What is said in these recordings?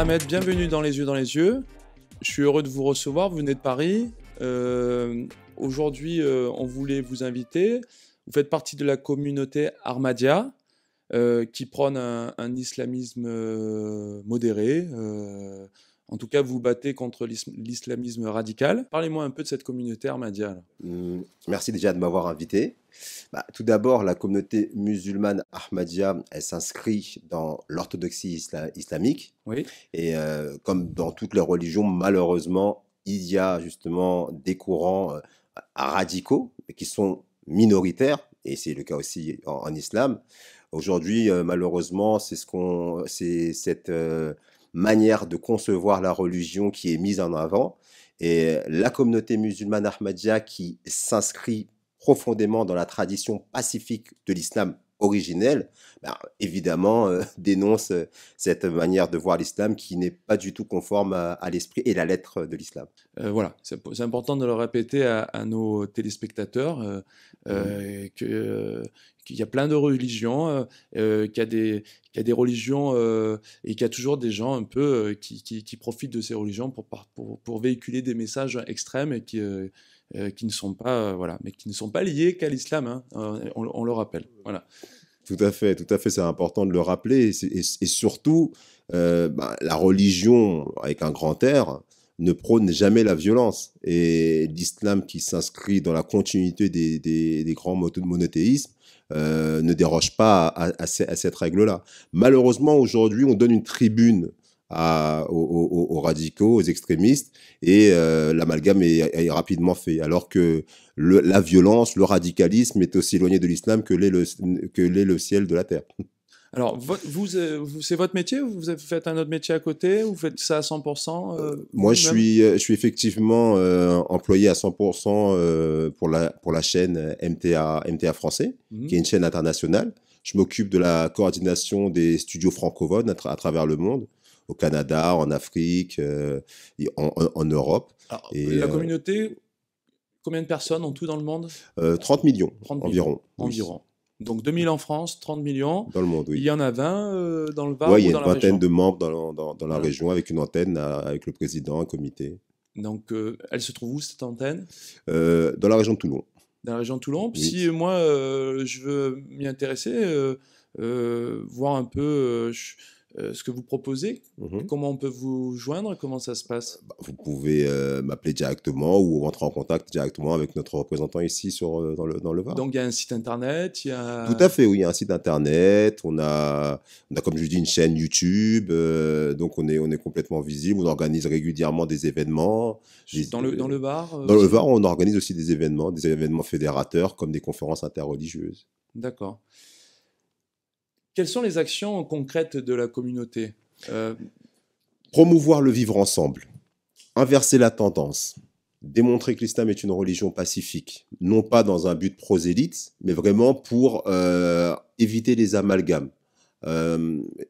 Ahmed, bienvenue dans Les Yeux dans les Yeux. Je suis heureux de vous recevoir, vous venez de Paris. Aujourd'hui, on voulait vous inviter. Vous faites partie de la communauté Ahmadiyya, qui prône un islamisme modéré. En tout cas, vous battez contre l'islamisme radical. Parlez-moi un peu de cette communauté Ahmadiyya. Merci déjà de m'avoir invité. Tout d'abord, la communauté musulmane Ahmadiyya, elle s'inscrit dans l'orthodoxie islamique. Oui. Et comme dans toutes les religions, malheureusement, il y a justement des courants radicaux qui sont minoritaires, et c'est le cas aussi en islam. Aujourd'hui, malheureusement, c'est cette manière de concevoir la religion qui est mise en avant. Et la communauté musulmane Ahmadiyya qui s'inscrit profondément dans la tradition pacifique de l'islam originel, évidemment dénonce cette manière de voir l'islam qui n'est pas du tout conforme à l'esprit et la lettre de l'islam. Voilà, c'est important de le répéter à nos téléspectateurs qu'il y a plein de religions, qu'il y a des religions et qu'il y a toujours des gens un peu qui profitent de ces religions pour véhiculer des messages extrêmes et qui ne sont pas mais qui ne sont pas liés qu'à l'islam, hein, on le rappelle. Voilà. Tout à fait, c'est important de le rappeler. Et surtout, la religion, avec un grand R, ne prône jamais la violence. Et l'islam qui s'inscrit dans la continuité des grands monothéismes ne déroge pas à cette règle-là. Malheureusement, aujourd'hui, on donne une tribune aux radicaux, aux extrémistes, et l'amalgame est rapidement fait, alors que la violence, le radicalisme est aussi éloigné de l'islam que l'est le ciel de la terre. Alors, c'est votre métier ou vous faites un autre métier à côté? Vous faites ça à 100% Moi, je suis effectivement employé à 100% pour la chaîne MTA français, qui est une chaîne internationale. Je m'occupe de la coordination des studios francophones à travers le monde, au Canada, en Afrique, et en Europe. Alors, la communauté, combien de personnes en tout dans le monde? 30 millions, 30 environ. Environ. Donc 2000 en France, 30 millions. Dans le monde, oui. Il y en a 20 dans le Var ou dans la région? Oui, il y a une vingtaine de membres dans la région, avec une antenne, avec le président, un comité. Donc, elle se trouve où, cette antenne? Dans la région de Toulon. Dans la région de Toulon. Oui. Si moi, je veux m'y intéresser, voir un peu ce que vous proposez, comment on peut vous joindre, comment ça se passe? Vous pouvez m'appeler directement ou rentrer en contact directement avec notre représentant ici dans le Var. Donc, il y a un site internet, il y a... Tout à fait, oui, il y a un site internet, on a comme je dis, une chaîne YouTube, donc on est complètement visible, on organise régulièrement des événements. Dans le Var Dans le Var, on organise aussi des événements fédérateurs comme des conférences interreligieuses. D'accord. Quelles sont les actions concrètes de la communauté? Promouvoir le vivre ensemble, inverser la tendance, démontrer que l'islam est une religion pacifique, non pas dans un but prosélyte, mais vraiment pour éviter les amalgames.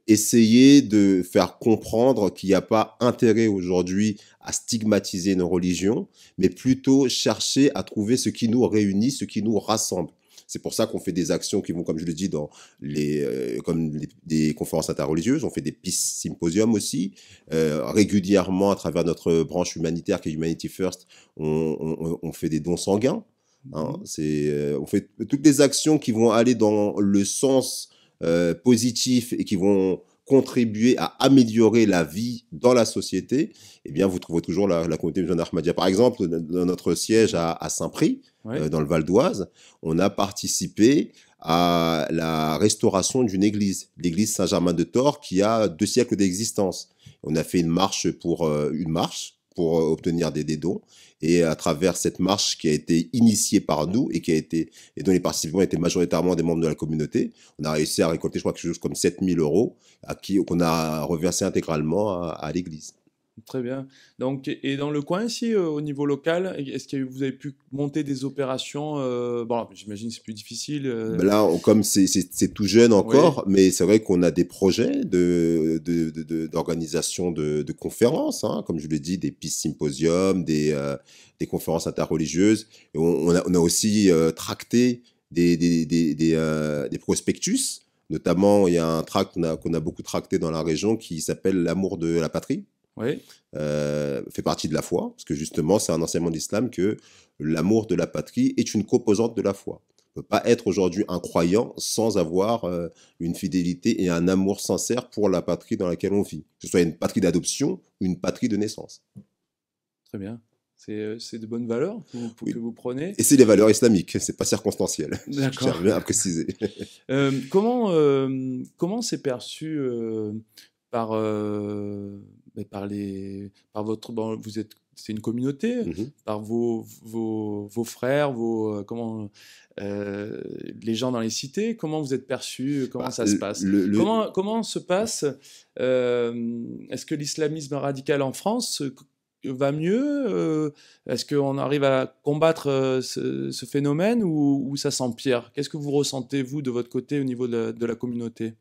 Essayer de faire comprendre qu'il n'y a pas intérêt aujourd'hui à stigmatiser une religion, mais plutôt chercher à trouver ce qui nous réunit, ce qui nous rassemble. C'est pour ça qu'on fait des actions qui vont, comme je le dis, dans des conférences interreligieuses. On fait des peace symposiums aussi. Régulièrement, à travers notre branche humanitaire qui est Humanity First, on fait des dons sanguins. Hein. On fait toutes les actions qui vont aller dans le sens positif et qui vont contribuer à améliorer la vie dans la société. Eh bien, vous trouvez toujours la communauté musulmane Ahmadiyya. Par exemple, dans notre siège à Saint-Prix, dans le Val d'Oise, on a participé à la restauration d'une église, l'église Saint-Germain-de-Tort, qui a 2 siècles d'existence. On a fait une marche pour obtenir des dons. Et à travers cette marche qui a été initiée par nous et dont les participants étaient majoritairement des membres de la communauté, on a réussi à récolter, je crois, quelque chose comme 7 000 € qu'on a reversé intégralement à l'église. Très bien. Donc, et dans le coin ici, au niveau local, est-ce que vous avez pu monter des opérations bon, j'imagine que c'est plus difficile. Là, comme c'est tout jeune encore, mais c'est vrai qu'on a des projets d'organisation de conférences, hein, comme je l'ai dit, des peace symposiums, des conférences interreligieuses. Et on a aussi tracté des prospectus, Notamment, il y a un tract qu'on a beaucoup tracté dans la région qui s'appelle l'amour de la patrie. Oui. Fait partie de la foi, parce que justement, c'est un enseignement d'islam que l'amour de la patrie est une composante de la foi. On ne peut pas être aujourd'hui un croyant sans avoir une fidélité et un amour sincère pour la patrie dans laquelle on vit, que ce soit une patrie d'adoption ou une patrie de naissance. Très bien. C'est de bonnes valeurs Oui. que vous prenez. Et c'est les valeurs islamiques, c'est pas circonstanciel. D'accord. J'aime bien à préciser. Comment c'est perçu par, par votre... Bon, c'est une communauté, par vos frères, les gens dans les cités. Comment vous êtes perçus? Comment ça se passe? Comment se passe est-ce que l'islamisme radical en France va mieux? Est-ce qu'on arrive à combattre ce phénomène ou ça s'empire? Qu'est-ce que vous ressentez, vous, de votre côté, au niveau de la communauté?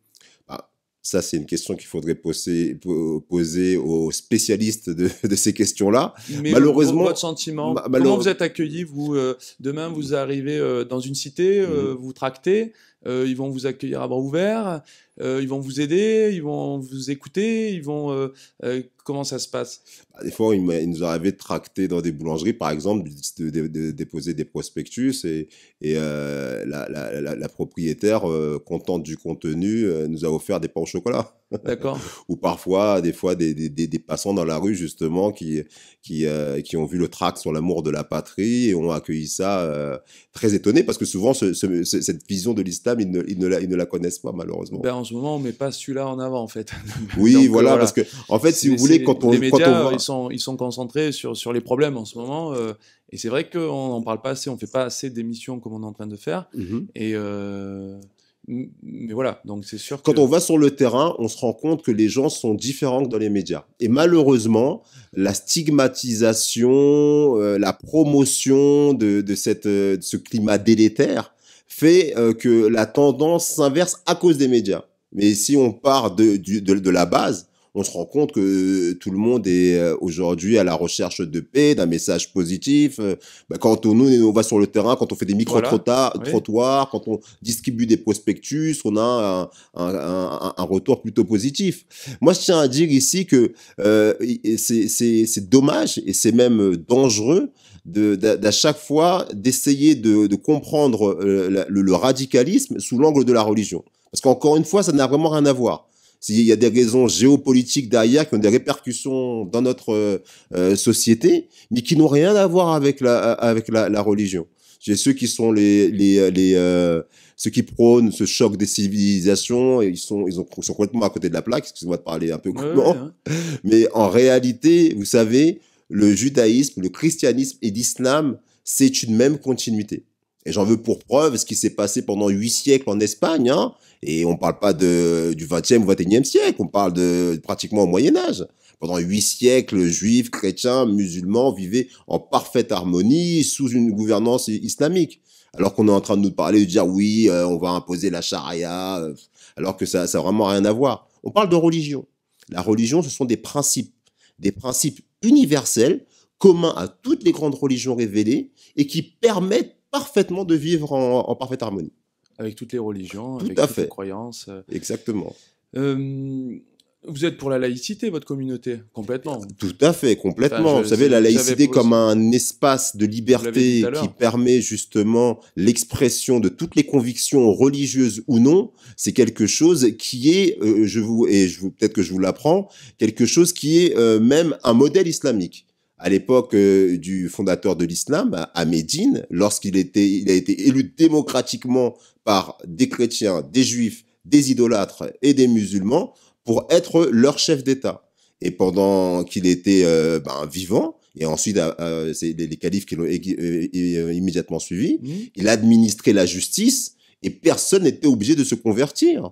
Ça, c'est une question qu'il faudrait poser aux spécialistes de ces questions-là. Mais malheureusement, votre sentiment, comment vous êtes accueillis, vous? Demain, vous arrivez dans une cité, vous tractez, ils vont vous accueillir à bras ouverts, ils vont vous aider, ils vont vous écouter, comment ça se passe? Des fois, il nous arrivait de tracter dans des boulangeries, par exemple, de déposer des prospectus et la propriétaire, contente du contenu, nous a offert des pains au chocolat. D'accord. Ou parfois, des passants dans la rue, justement, qui ont vu le tract sur l'amour de la patrie et ont accueilli ça très étonnés, parce que souvent, cette vision de l'islam, ils ne la connaissent pas, malheureusement. Ben, en ce moment, on met pas celui-là en avant, en fait. Oui, donc, voilà, parce que, en fait, si vous voulez, les médias, ils sont concentrés sur les problèmes en ce moment, et c'est vrai qu'on n'en parle pas assez, on fait pas assez d'émissions comme on est en train de faire, et mais voilà, donc c'est sûr que... Quand on va sur le terrain, on se rend compte que les gens sont différents que dans les médias. Et malheureusement, la stigmatisation, la promotion de ce climat délétère fait que la tendance s'inverse à cause des médias. Mais si on part de la base, on se rend compte que tout le monde est aujourd'hui à la recherche de paix, d'un message positif. Quand on va sur le terrain, quand on fait des micro-trottoirs, quand on distribue des prospectus, on a un retour plutôt positif. Moi, je tiens à dire ici que c'est dommage et c'est même dangereux d'à chaque fois d'essayer de comprendre le radicalisme sous l'angle de la religion. Parce qu'encore une fois, ça n'a vraiment rien à voir. Il y a des raisons géopolitiques derrière qui ont des répercussions dans notre société, mais qui n'ont rien à voir avec la religion. J'ai ceux qui sont ceux qui prônent ce choc des civilisations, et ils sont complètement à côté de la plaque, excusez-moi de parler un peu crûment, mais en réalité, vous savez, le judaïsme, le christianisme et l'islam, c'est une même continuité. Et j'en veux pour preuve ce qui s'est passé pendant 8 siècles en Espagne, hein. Et on ne parle pas du 20e ou 21e siècle, on parle pratiquement au Moyen-Âge. Pendant 8 siècles, juifs, chrétiens, musulmans vivaient en parfaite harmonie sous une gouvernance islamique. Alors qu'on est en train de nous parler, de dire oui, on va imposer la charia, alors que ça n'a vraiment rien à voir. On parle de religion. La religion, ce sont des principes universels, communs à toutes les grandes religions révélées et qui permettent parfaitement de vivre en parfaite harmonie. Avec toutes les religions, tout avec toutes les croyances. Exactement. Vous êtes pour la laïcité, votre communauté? Complètement. Tout à fait, complètement. Vous savez, la laïcité comme un espace de liberté qui permet justement l'expression de toutes les convictions religieuses ou non, c'est quelque chose qui est, peut-être que je vous l'apprends, quelque chose qui est même un modèle islamique. À l'époque du fondateur de l'islam, à Médine, lorsqu'il a été élu démocratiquement par des chrétiens, des juifs, des idolâtres et des musulmans pour être leur chef d'État. Et pendant qu'il était vivant, et ensuite c'est les califes qui l'ont immédiatement suivi, il a administré la justice et personne n'était obligé de se convertir.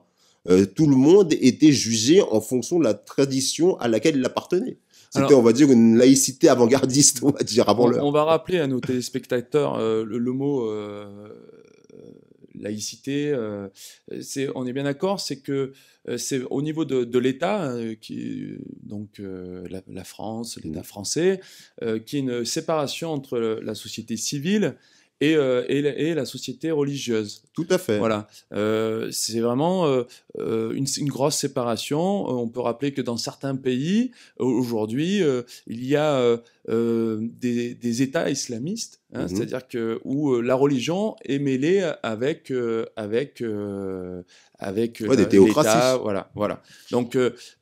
Tout le monde était jugé en fonction de la tradition à laquelle il appartenait. C'était, on va dire, une laïcité avant-gardiste, on va dire, avant l'heure. On va rappeler à nos téléspectateurs le mot laïcité. On est bien d'accord, c'est que c'est au niveau de l'État, donc la France, l'État français, qui est une séparation entre la société civile et la société religieuse. Tout à fait. Voilà, c'est vraiment une grosse séparation. On peut rappeler que dans certains pays, aujourd'hui, il y a des États islamistes, hein, c'est-à-dire que où la religion est mêlée avec Des théocraties. l'État, voilà. Donc,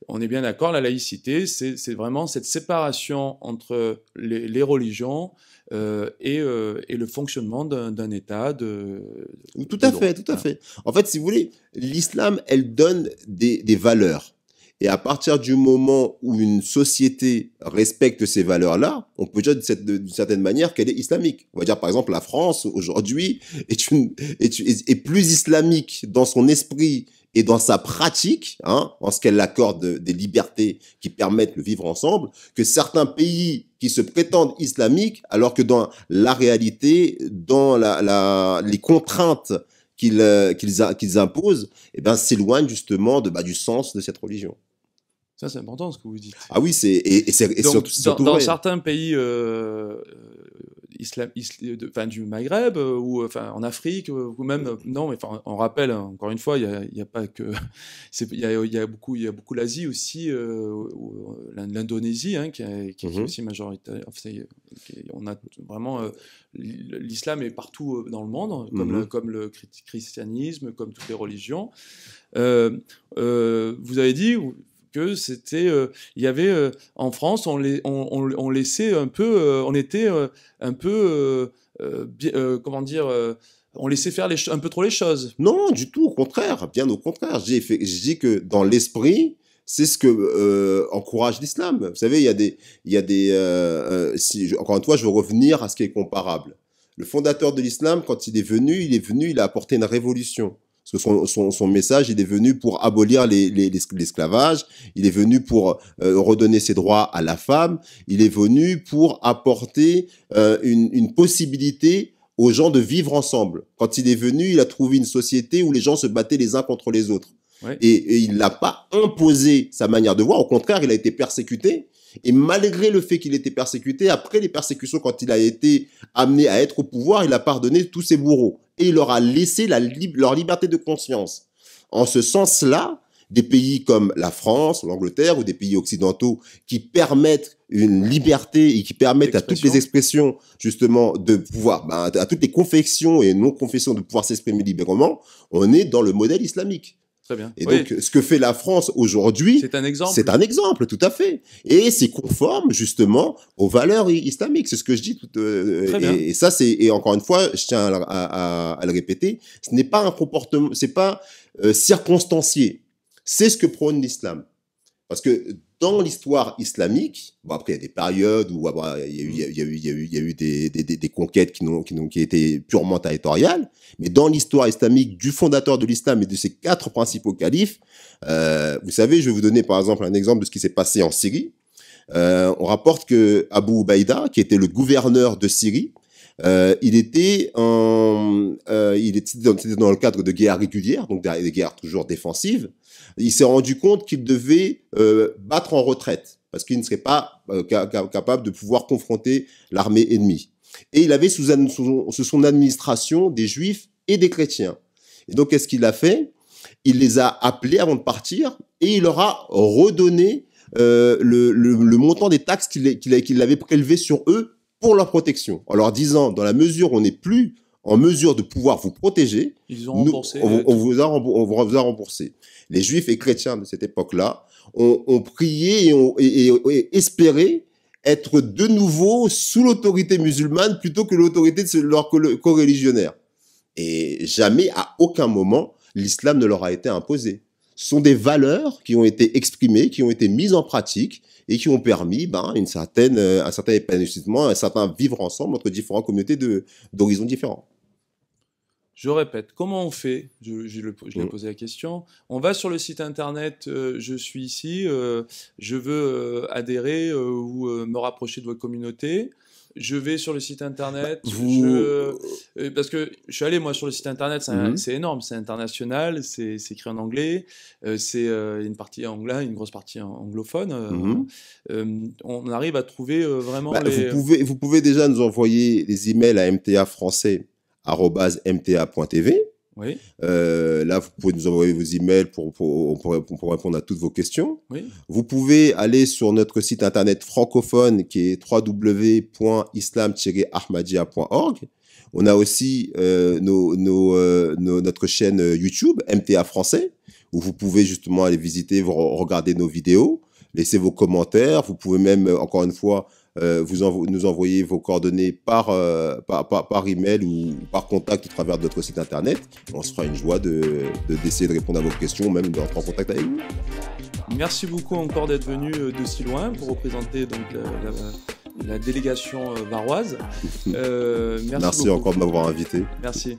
on est bien d'accord, la laïcité, c'est vraiment cette séparation entre les religions et le fonctionnement d'un État Tout à fait, tout à Voilà. fait. En fait, si vous voulez, l'islam, elle donne des valeurs. Et à partir du moment où une société respecte ces valeurs-là, on peut dire d'une certaine manière qu'elle est islamique. On va dire, par exemple, la France, aujourd'hui, est plus islamique dans son esprit et dans sa pratique, hein, en ce qu'elle accorde des libertés qui permettent le vivre ensemble, que certains pays qui se prétendent islamiques, alors que dans la réalité, dans les contraintes qu'ils imposent, eh ben, s'éloignent justement du sens de cette religion. Ça, c'est important ce que vous dites. Ah oui, c'est Donc, surtout dans vrai. certains pays du Maghreb ou en Afrique ou même non, mais on rappelle encore une fois, il y a pas que il y a beaucoup l'Asie aussi, l'Indonésie hein, qui est aussi majoritaire. On a vraiment l'islam est partout dans le monde, comme le christianisme, comme toutes les religions. Vous avez dit que c'était, il y avait en France, on laissait un peu, on était un peu, comment dire, on laissait faire un peu trop les choses. Non, du tout, au contraire, bien au contraire. Je dis que dans l'esprit, c'est ce que encourage l'islam. Vous savez, encore une fois, je veux revenir à ce qui est comparable. Le fondateur de l'islam, quand il est venu, il a apporté une révolution. Parce que son message, il est venu pour abolir l'esclavage, il est venu pour redonner ses droits à la femme, il est venu pour apporter une possibilité aux gens de vivre ensemble. Quand il est venu, il a trouvé une société où les gens se battaient les uns contre les autres. Ouais. Et il n'a pas imposé sa manière de voir, au contraire, il a été persécuté. Et malgré le fait qu'il était persécuté, après les persécutions, quand il a été amené à être au pouvoir, il a pardonné tous ses bourreaux. Et il leur a laissé leur liberté de conscience. En ce sens-là, des pays comme la France, l'Angleterre ou des pays occidentaux qui permettent une liberté et qui permettent à toutes les expressions, justement, de pouvoir, à toutes les confessions et non-confessions de pouvoir s'exprimer librement, on est dans le modèle islamique. Très bien. Et donc, ce que fait la France aujourd'hui, c'est un exemple. C'est un exemple, tout à fait. Et c'est conforme, justement, aux valeurs islamiques. C'est ce que je dis. Très bien. Et ça, et encore une fois, je tiens à le répéter, ce n'est pas un comportement, c'est pas circonstancié. C'est ce que prône l'islam. Parce que dans l'histoire islamique, bon après il y a des périodes où il y a eu des conquêtes qui étaient purement territoriales, mais dans l'histoire islamique du fondateur de l'islam et de ses 4 principaux califes, vous savez, je vais vous donner par exemple un exemple de ce qui s'est passé en Syrie. On rapporte que Abu Ubaïda, qui était le gouverneur de Syrie, il était dans le cadre de guerres régulières, donc des guerres toujours défensives. Il s'est rendu compte qu'il devait battre en retraite parce qu'il ne serait pas capable de pouvoir confronter l'armée ennemie. Et il avait sous son administration des juifs et des chrétiens. Et donc, qu'est-ce qu'il a fait? Il les a appelés avant de partir et il leur a redonné le montant des taxes qu'il avait prélevées sur eux pour leur protection, en leur disant, dans la mesure où on n'est plus en mesure de pouvoir vous protéger, on vous a remboursé. Les juifs et chrétiens de cette époque-là ont prié et espéré être de nouveau sous l'autorité musulmane plutôt que l'autorité de leurs co-religionnaires. Et jamais, à aucun moment, l'islam ne leur a été imposé. Ce sont des valeurs qui ont été exprimées, qui ont été mises en pratique et qui ont permis un certain épanouissement, un certain vivre ensemble entre différentes communautés d'horizons différents. Je répète, comment on fait? Je l'ai posé la question. On va sur le site internet, je suis ici, je veux adhérer ou me rapprocher de votre communauté. Je vais sur le site internet, Vous... parce que je suis allé moi sur le site internet, c'est énorme, c'est international, c'est écrit en anglais, c'est une partie anglaise, une grosse partie anglophone. On arrive à trouver vraiment vous pouvez déjà nous envoyer des emails à mta.français@mta.tv. Oui. Là, vous pouvez nous envoyer vos emails pour répondre à toutes vos questions. Oui. Vous pouvez aller sur notre site internet francophone qui est www.islam-ahmadiyya.org. On a aussi notre chaîne YouTube, MTA Français, où vous pouvez justement aller visiter, regarder nos vidéos, laisser vos commentaires. Vous pouvez même, encore une fois, nous envoyer vos coordonnées par email ou par contact au travers de notre site internet. On se fera une joie d'essayer de répondre à vos questions ou même d'entrer en contact avec vous. Merci beaucoup encore d'être venu de si loin pour représenter donc la délégation varoise. Merci encore de m'avoir invité. Merci.